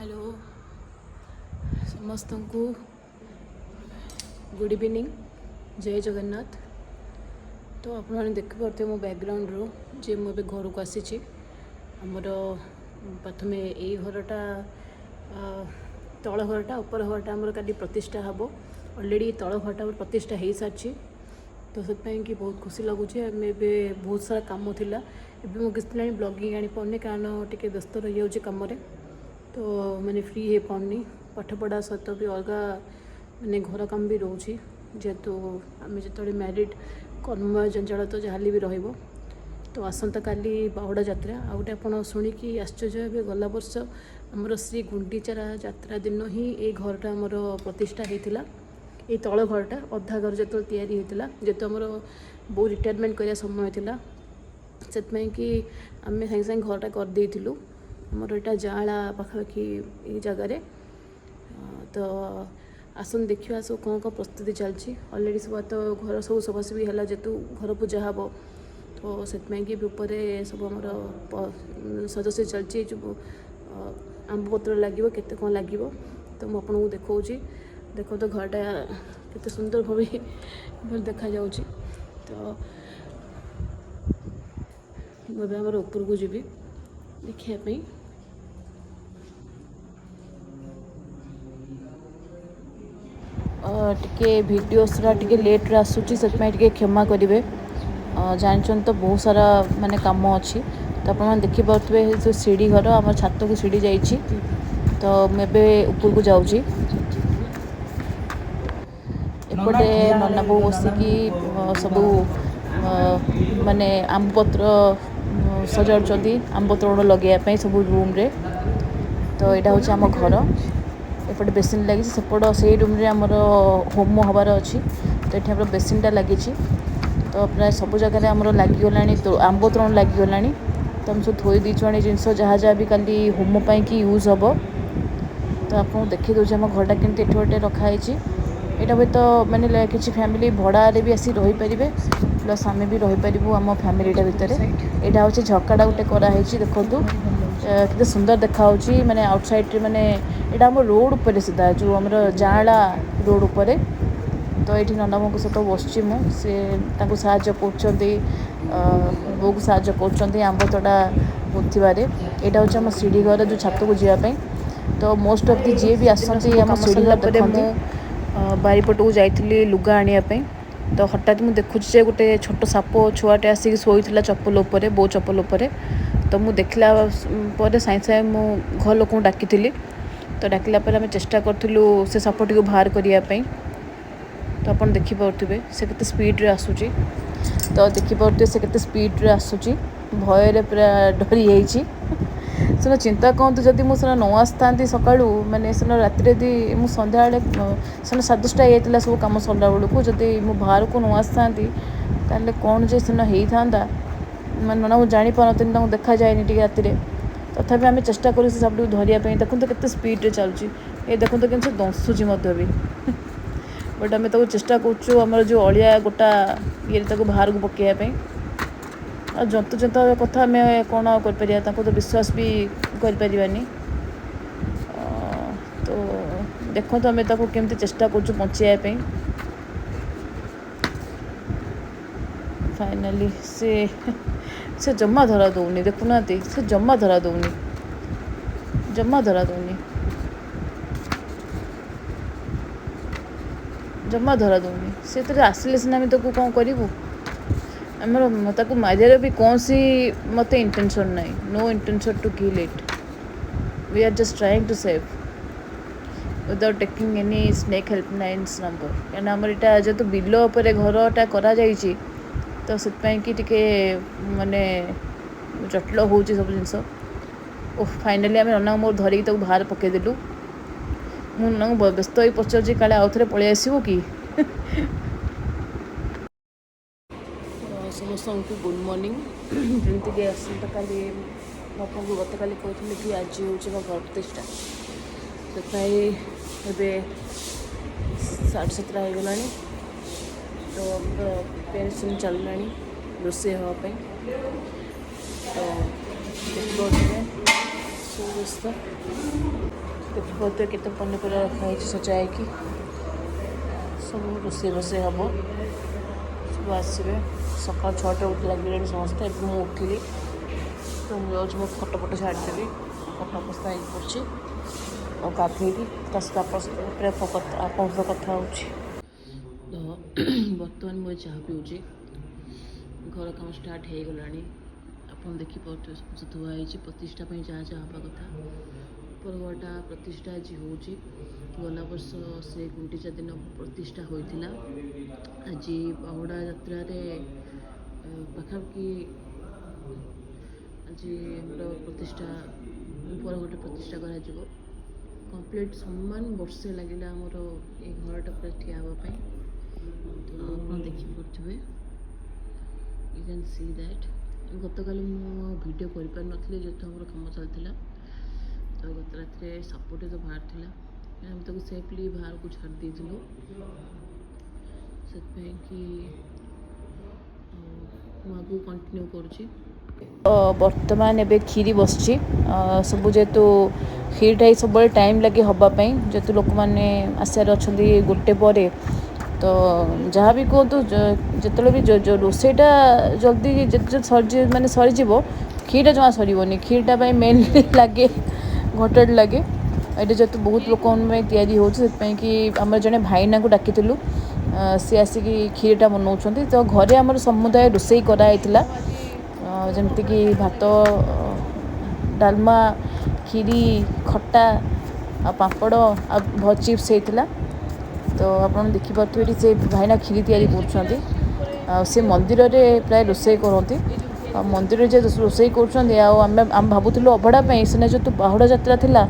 Hello समस्त को good evening जय जगन्नाथ। तो आपने देखिपे मो बैकग्राउंड रो जे मुझे घर को आसी आमर प्रथम यही घरटा तल घरटा उपर घरटा आमर काली प्रतिष्ठा हम अलरेडी तल घरटा प्रतिष्ठा हो सारी। तो से कि बहुत खुशी लगुच बहुत सारा कम थिला एबे मो किसी ब्लॉगिंग आनी पाने कारण टे व्यस्त रही जाऊँ कम। तो मैंने फ्री हो पानी पाठपढ़ा सहित भी अलग मैंने घर काम भी रोचे जेहेतु आम जो मैरिड कर्ममय जंजाल तो जहाँ भी रही। तो आसंता काली बाहुड़ा यात्रा आ गए आप शुणिकी आश्चर्य हे गला वर्ष आमर श्री गुंडीचरा यात्रा दिन ही ये घरटा आमर प्रतिष्ठा होता। ये तल घरटा अधा घर जो तैयारी होता जेहेतु आमर बहुत रिटायरमेंट कराया समय था से कि आम सागे सागे घरटा करदेलु आमर यहाँ जाला पाखापाखि ये जगार। तो आसन देखा सब कौन कौन प्रस्तुति चलती अलरेडी सब तो घर सब सफासफी है जेतु घर पूजा हम। तो से कि ऊपर सब आमर सजसजी चलती जो आंब पत्र लगे केते कौन लगे तो मुझे आपको देखा देखो तो घरटा केते सुंदर भाव देखा जा। तो मुझे आमर ऊपर को जी देखापी टिके वीडियोसरा टिके लेट्रे आसूची से क्षमा करेंगे। जानते तो बहुत सारा माने काम अच्छी तो आप देखिपे जो सीढ़ी घर आम छात को सीढ़ी जाइए। तो मुझे ऊपर को जाऊँगी एपटे नना बो बसिकी सबू माने आंब पत्र सजाड़ आंब तोड़ लगे सब रूम रे। तो यहाँ हूँ आम घर एपटे बेसिन लगी सेपट से रूम रे आमर होम हबार अच्छी। तो ये आम बेसिनटा लगी तो प्राय सब जगह आमर लगिगला तो आंब तोरण लगिगला। तो हम सब थोई दीचुआणी जिनस जहाँ जहाँ भी खाली होम कि यूज हम। तो आपको देखी दूसरे आम घरटा केमती गोटे रखाई यहाँ भी तो मैंने किसी फैमिली भड़ारे भी आसी रही पारे प्लस आम भी रहीपर आम फैमिलीटा भितर। यहाँ हूँ झकाटा गोटे कराई देखो केते सुंदर देखा माने आउटसाइड माने यहाँ आम रोड पर सीधा जो आम जाँला रोड पर। तो ये नना मो सहित बसची मुझे साहय बो को साहय कर आंब तोड़ा बुनबारे। यहाँ हूँ आम सीढ़ी घर जो छात को जावाई। तो मोस्ट ऑफ दी जी भी आसती आम सीढ़ी घर देखते बारीपट को जाइली लुगा आनापी। तो हठात मुझे देखुचे गोटे छोट साप छुआटे आसिक शोला चप्पल उपर बो चप्पल उपर। तो मुझे देखला सागे सागे मु घर लोक डाकी। तो डाकला आम चेष्टा करूँ से सापटी को बाहर करने। तो आप देखिपे से केते स्पीड रे आसूची। तो देखिपे से केते स्पीड रे आसूची भय पूरा डरी जाइए। सेना चिंता कहतु जदि मुझे न आसता सका मैंने सेना राति मुझे सन्ध्या सेना 7:30 होता सब कम सरला बेलू जदि मु बाहर को न आसता ताले कौन जे सेना होता मैं नना मुझे जापारती देखा जाए टी राति। तथापि आम चेष्टा करूँ सब धरियापी देखो तो केते स्पीड रे चलुची ये देखो तो कैसे दशुची भी। बट आम तक चेष्टा कर जो अलिया गोटा ये बाहर को पकड़ापी आ जंतु जंतु कथा आम कौन कर तो विश्वास भी कर। तो देखो तो आम ताको केमती चेष्टा कर बचाई। फाइनाली से जमा धरा दौनी देखुना से जमा धरा दौनी जमा धरा दौनी जमा धरा दौनी से आसिले सीना आम ताको कौन करूँ आमर ताको मारियार भी कौन सी मत इंटेंशन ना no intention to kill it. We are just trying to save without taking any snake helplines number क्या आमर यहाँ जेहतु बिल उपर घरटा करा तो से टिके माने जटिल हो सब जिनस। फाइनाली आम नना मोर धरिकी बाहर पकईदेलु। मुझे व्यस्त हो पचार काले आउ थे पलि आसबू कि। समस्त को गुड मॉर्निंग जमीक आसता काली बापा को गत काली कहते कि आज हूँ घर प्रतिष्ठा से ए 7:30 होगला। तो प्रिपेरेसन चलना रोसे हाँपाई। तो देखिए सुव्यवस्था देखिए केते पनीपरिया रखाई सजा है सब रोसे बसे हम सब आसवे सका 6टा उठ लगे समस्ते मुझे उठिली तो मुझे मो फटो फटो छाड़देवी फटो पस्ता हो पड़ी और गाधेली आप कथा हो बर्तमान मुझे चाह पीऊँगी घर कम स्टार्ट हो गला आप देखिए सब धुआई प्रतिष्ठा जहाँ जहाँ हवा कथा पर्वटा प्रतिष्ठा आज हो गला वर्ष से गुंडीचा दिन प्रतिष्ठा होता आज बाहुड़ा यात्रा पाखापाखि आज प्रतिष्ठा पर गोटे प्रतिष्ठा करा कंप्लीट सम्मान वर्षे लगे आमर ये घरटा पूरा ठिया हाँपाई तो आप देखिपे यू कैन सी दैट गत काल वीडियो कर पार नी जेहतु आम कम चलता तो गत रात सापटे तो बाहर था आम ताको सेफली बाहर को छाड़ देलु से आगे कंटिन्यू करुँची बर्तमान एबे खीरी बस सब जेहेतु खीरटा ही सब टाइम लगे हाँपाई जेहेतु लोक मैंने आसार अच्छा गोटे पर तो जहाँ भी कहतु जो भी जो रोसईटा जल्दी सरी मानने सरीज खीरटा जमा सरनी खीरटा मेनली लगे घंटे लगे ये जेहतु बहुत लोक कि आम जड़े भाईना को डाकी सी आसिक खीरटा बनाऊँ तो घरे आम समुदाय रोसई कराई जमती कि भात डालमा खीरी खट्टा पापड़ आ चिप्स होता तो आप देखिपे से भाईना खीरी तैयारी कर मंदिर में प्राय रोसई करती मंदिर जे रोसई कर भावुलु अभड़ा सीना जो बाहुड़ा यात्रा थिला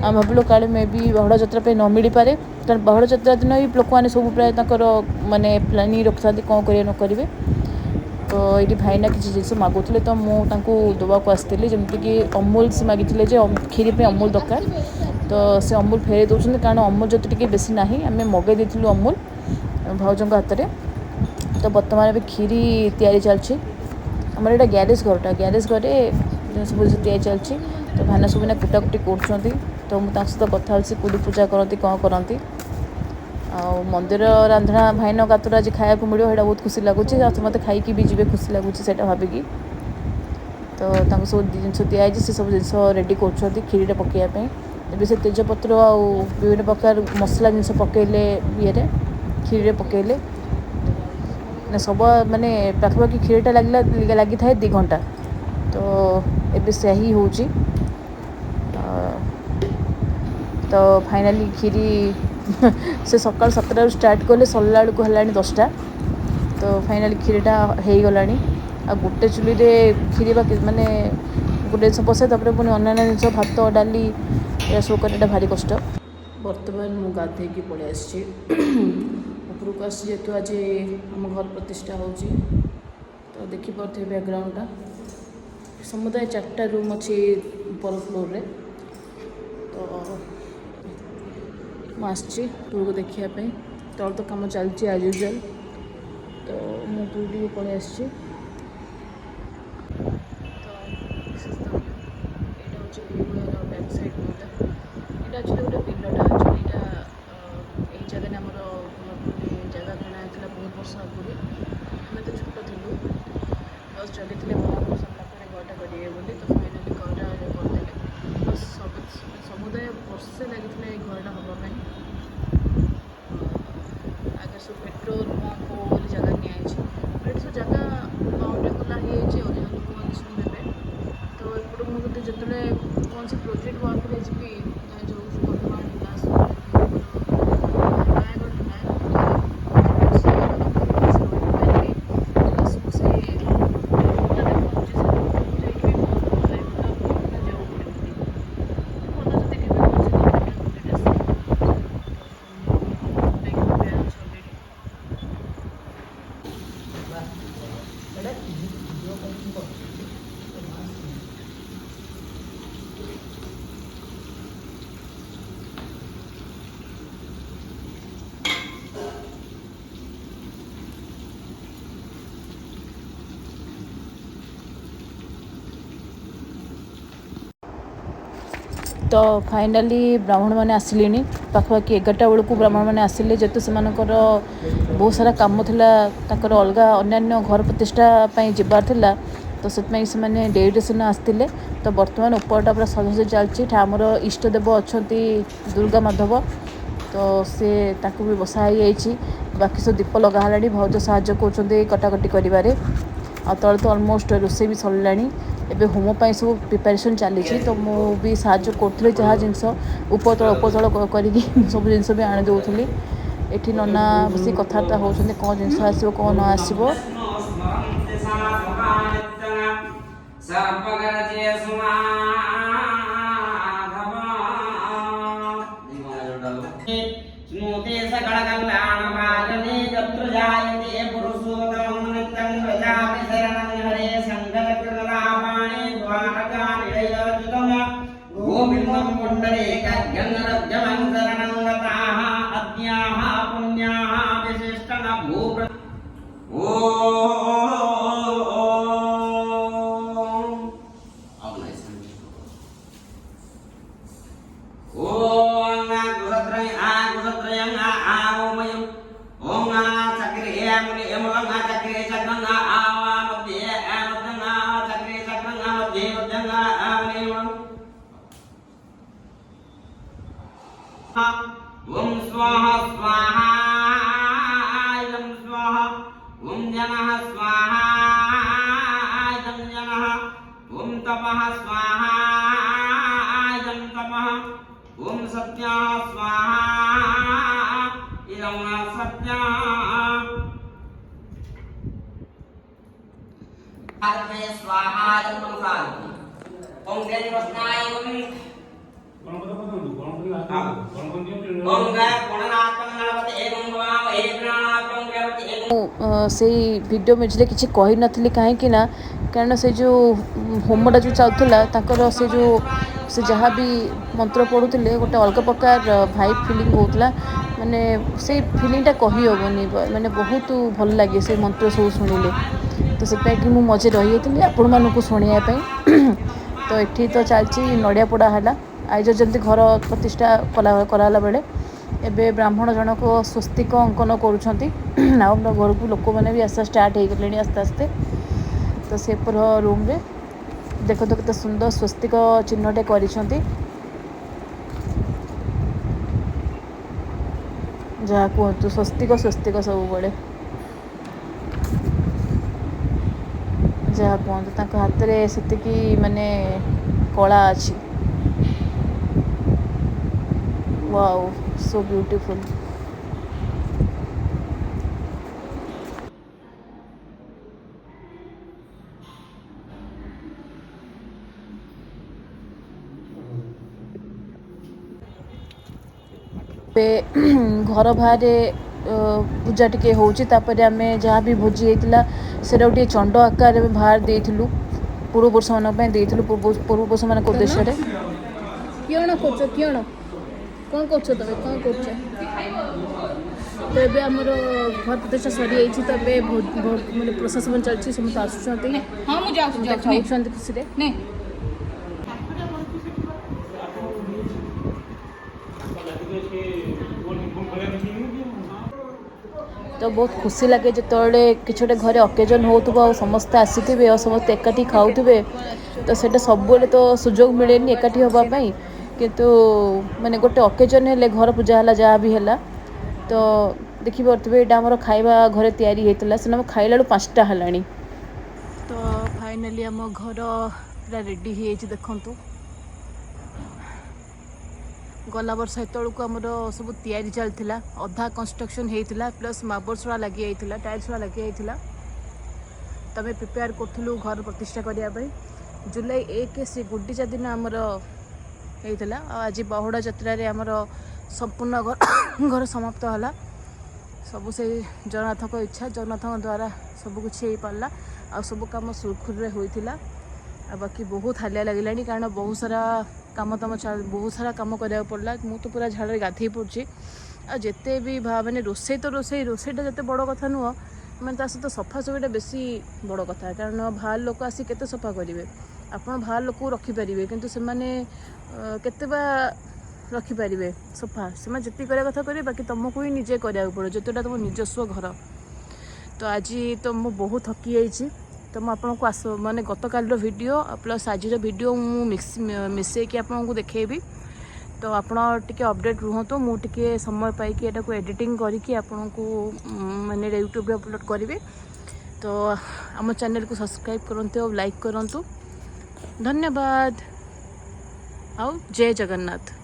आम भाविलु काले मे भी बाहुड़ा यात्रा न मिल पारे कारण बाहुड़ा यात्रा दिन ही लोक मैंने सब प्राय माने प्लानिंग रखता कौन करेंगे न करेंगे तो ये भाईना किसी जिन मागुले तो मुझे दवाक आसती जमीक अमूल से मागी खीरी पे अमूल दरकार तो से अमूल फेरे दौरान कारण अमूल जो टी बेसी ना आम मगई देलु अमूल भाउजों हाथ में तो बर्तमान अभी खीरी तैयारी चलती आम यहाँ ग्यारेज घरे सब तैयारी चलती तो भाईना सब कुटाकुटी कर तो मुझे सहित कथा कूड़ी पूजा करती कौन करती मंदिर रांधना भाईन गातर आज खाया मिले यहाँ बहुत खुशी लगुच मत खाई भी जी खुशी लगुच भाविकी तो सब जिन दिखाई से सब जिन रेडी कर खीरीटा पकड़ापी से तेजपत्र आ विभिन्न प्रकार मसला जिन पकड़े ये खीरी पकड़े सब माने पाखापाखि खीरीटा लगी था 2 घंटा तो ये से ही हो तो फाइनाली खीरी से सका 7 स्टार्ट कले सरला बेलू है 10टा तो फाइनाली खीरीटा हो गला आ गोटे चुली खीरी माने गोटे जिन बसाए तापर पुणी अन्य जिन भात डाली या सब करटा भारी कष्ट बर्तमान मु गाधे की पलि आसी उपरको आसी जेहेतु आज आम घर प्रतिष्ठा हो तो देखिपे बैकग्राउंडटा समुदाय 4टा रूम अच्छी ऊपर फ्लोर रे तो मुझे टूर को देखापी तौर तो कम चलती आज यूजुआल तो मुझे पलि आसी बैक साइड यहाँ एक्चुअली गोटे बिलटा एक्चुअली ये जगह आम जगह किणा बहुत वर्ष आगुरी आम तो छोट थी बस चली महापुर सरला घरटा करेंगे बोली तो फाइनाली घरटा करदे बस समुदाय वर्षे लगी घरटा हाँपाई आगे सब पेट्रोल पंप बोली जगह निजी सब जगह बाउंड्री खोला हो लोक मैंने सब देवे तो एपट मुझे जो कौन से प्रोजेक्ट वर्क जी जो तो फाइनाली ब्राह्मण मैंने आसिले पाखापाखि 11टा बेलू ब्राह्मण मैंने आसिले जेहेतु से बहुत सारा कम था अलग अन्य घर प्रतिष्ठा जबार थिला तो से मैंने डेरी से आसते तो बर्तमान उपरटा पूरा सजासजी चलती आमर इष्टदेव अच्छा दुर्गा माधव तो सी ताकू भी बसाई बाकी सब दीप लगाला भाज साहय कर कटाकटी कर तले तो अलमोस्ट रोसे भी सरला एबे होम सब प्रिपेरेसन चली तो मुझे साहय करी जहाँ जिनस उपतल करी सब जिन भी आनी दूसरी ये नना बस कथबार्ता होती कौन जिन आसो कौन न आसो ओम स्वाहा स्वाहा इदं स्वाहा ओम जनः स्वाहा इदं जनः ओम तपः स्वाहा इदं तपः ओम सत्यः स्वाहा इदं सत्यः आत्मे स्वाहा इदं मनसा ओम देवस्नाय ओम से वीडियो मझे किसी कही नी कहीं कारण से जो होमटा जो चलता से जो से जहाँ भी मंत्र पढ़ुले गोटे अलग प्रकार भाइब फिलिंग होता माने से फिलिंगटा कही हेनी माने बहुत भल लगे से मंत्र सब शुणिले तो से कि मजे रही थी आपण मानक शुणापी तो ये तो चलती नड़िया पोड़ा है आज जमी घर प्रतिष्ठा कराला बेले एबे ब्राह्मण जनक स्वस्तिक अंकन करुँच घर को लोक मैंने भी आसा स्टार्ट हो गले आस्ते आस्ते तो से रूम रे देख तो केते सुंदर स्वस्तिक चिन्हटे कर जहाँ कहतु स्वस्तिक स्वस्तिक सब बड़े जहाँ कहतु हाथ में से माने कला अच्छी वाओ सो ब्यूटीफुल घर बाहर पूजा टिके होपर आम जहाँ भी भोजी होता से गोटे चंड आकार बाहर देलु पूर्वपुरुष मानी पूर्वपुरुष मान उद्देश्य किण कर कौन कर तुम कौन कर तो ये आमर घर प्रतिष्ठा सरी तो ये मैंने प्रशासन चलती समस्त आसुँच खुशी तो बहुत खुशी लगे जिते कि घरे अकेजन हो समस्ते आसी और समस्त एकाठी खाऊे तो सेटा सब तो सुजोग मिले एकाठी हाँपाई किंतु माने गोटे अकेजन हेले घर पूजा है जहाँ भी है तो देखिपे यहाँ आम खाଇବା घरे तैयारी होता से खाइला 5टा है तो फाइनाली आम घर पूरा रेडी हो देखु गला वर्ष को आमर सब तैयारी चलता अधा कंस्ट्रक्शन होता प्लस मार्बल्स लगी टाइल्स लगी तमें प्रिपेयर करूँ घर प्रतिष्ठा करने जुलाई 1 से गुंडीचा दिन आमर होता आज बहुड़ा यात्रा आमर संपूर्ण घर समाप्त है सब से जगन्नाथ इच्छा जगन्नाथ द्वारा सबकिछ हो पारा आ सब कम सुरखुर होता बाकी बहुत हालिया लगे कारण बहुत सारा काम तम बहुत सारा कम कराया पड़ा मु तो पूरा झाड़ गाधे पड़ी आते भी माने रोसे तो रोसेटा जिते बड़ कथा नुह मैंने सहित सफासफीटा बेसी बड़ कथा कारण बाहर लोक आसी केते सफा करेंगे ଆପଣ ବାହାର ଲୋକ ରଖିପାରିବେ କିନ୍ତୁ ସେମାନେ କେତେ ବା ରଖିପାରିବେ ସଫା। ସେମାନେ ଯେତିକି କରିବା କଥା କରିବେ, ବାକି ତୁମକୁ ହିଁ ନିଜେ କରିବାକୁ ପଡ଼ିବ ଯେତେଟା ତୁମ ନିଜସ୍ୱ ଘର। ତ ଆଜି ତ ମୁଁ ବହୁତ ଥକି ଯାଇଛି। ତ ମୁଁ ଆପଣଙ୍କୁ ମାନେ ଗତକାଲିର ଭିଡ଼ିଓ ପ୍ଲସ୍ ଆଜିର ଭିଡ଼ିଓ ମୁଁ ମିଶେଇକି ଆପଣଙ୍କୁ ଦେଖେଇବି। ତ ଆପଣ ଟିକେ ଅପଡ଼େଟ୍ ରୁହନ୍ତୁ, ମୁଁ ଟିକେ ସମୟ ପାଇକି ଏଟାକୁ ଏଡ଼ିଟିଂ କରିକି ଆପଣଙ୍କୁ ମାନେ ୟୁଟ୍ୟୁବରେ ଅପଲୋଡ଼ କରିବି। ତ ଆମ ଚ୍ୟାନେଲକୁ ସବସ୍କ୍ରାଇବ୍ କରନ୍ତୁ ଆଉ ଲାଇକ୍ କରନ୍ତୁ। ଧନ୍ୟବାଦ ଆଉ ଜୟ ଜଗନ୍ନାଥ।